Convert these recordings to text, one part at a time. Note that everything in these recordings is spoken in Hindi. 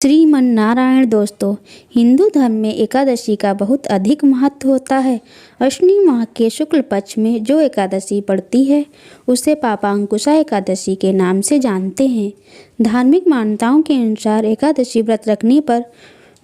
श्रीमन्नारायण दोस्तों, हिंदू धर्म में एकादशी का बहुत अधिक महत्व होता है। अश्विनी माह के शुक्ल पक्ष में जो एकादशी पड़ती है उसे पापांकुशा एकादशी के नाम से जानते हैं। धार्मिक मान्यताओं के अनुसार एकादशी व्रत रखने पर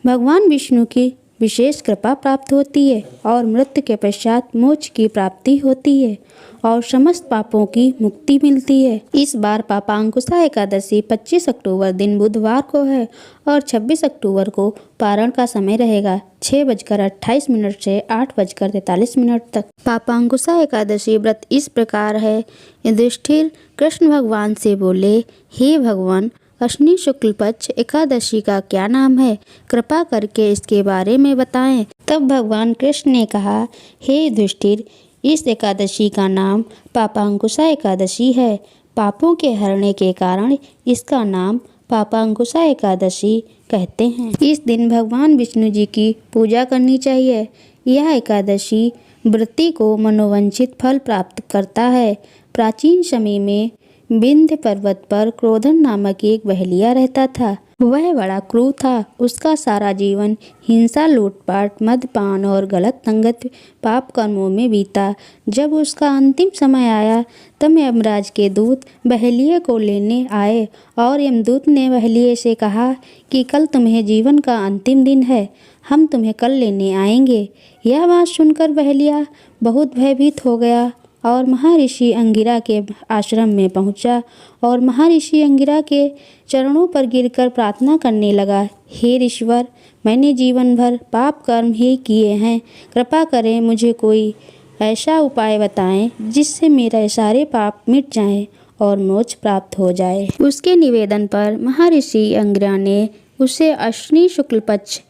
भगवान विष्णु की विशेष कृपा प्राप्त होती है और मृत्यु के पश्चात मोक्ष की प्राप्ति होती है और समस्त पापों की मुक्ति मिलती है। इस बार पापांकुशा एकादशी 25 अक्टूबर दिन बुधवार को है और 26 अक्टूबर को पारण का समय रहेगा 6:28 से 8:43 तक। पापांकुशा एकादशी व्रत इस प्रकार है। युधिष्ठिर कृष्ण भगवान से बोले, हे भगवान, अश्विनी शुक्ल पक्ष एकादशी का क्या नाम है? कृपा करके इसके बारे में बताएं। तब भगवान कृष्ण ने कहा, हे युधिष्ठिर, इस एकादशी का नाम पापांकुशा एकादशी है। पापों के हरने के कारण इसका नाम पापांकुशा एकादशी कहते हैं। इस दिन भगवान विष्णु जी की पूजा करनी चाहिए। यह एकादशी व्रती को मनोवांछित फल प्राप्त करता है। प्राचीन समय में विंध्य पर्वत पर क्रोधन नामक एक बहेलिया रहता था। वह बड़ा क्रूर था। उसका सारा जीवन हिंसा, लूटपाट, मदपान और गलत संगत पाप कर्मों में बीता। जब उसका अंतिम समय आया तब यमराज के दूत बहेलिये को लेने आए और यमदूत ने बहेलिये से कहा कि कल तुम्हें जीवन का अंतिम दिन है, हम तुम्हें कल लेने आएंगे। यह बात सुनकर बहेलिया बहुत भयभीत हो गया और महर्षि अंगिरा के आश्रम में पहुंचा और महर्षि अंगिरा के चरणों पर गिरकर प्रार्थना करने लगा, हे ईश्वर, मैंने जीवन भर पाप कर्म ही किए हैं। कृपा करें, मुझे कोई ऐसा उपाय बताएं जिससे मेरे सारे पाप मिट जाएं और मोक्ष प्राप्त हो जाए। उसके निवेदन पर महर्षि अंगिरा ने उसे अश्विनी शुक्ल पक्ष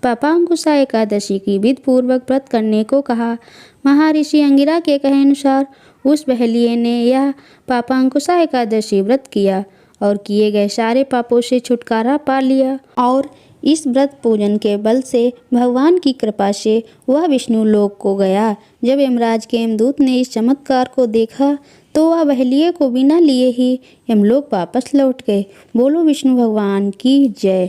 पापांकुशा एकादशी की विधि पूर्वक व्रत करने को कहा। महर्षि अंगिरा के कहे अनुसार उस बहेलिये ने यह पापांकुशा एकादशी व्रत किया और किए गए सारे पापों से छुटकारा पा लिया और इस व्रत पूजन के बल से भगवान की कृपा से वह विष्णु लोक को गया। जब यमराज के यमदूत ने इस चमत्कार को देखा तो वह बहेलिये को बिना लिए ही यमलोक वापस लौट गए। बोलो विष्णु भगवान की जय।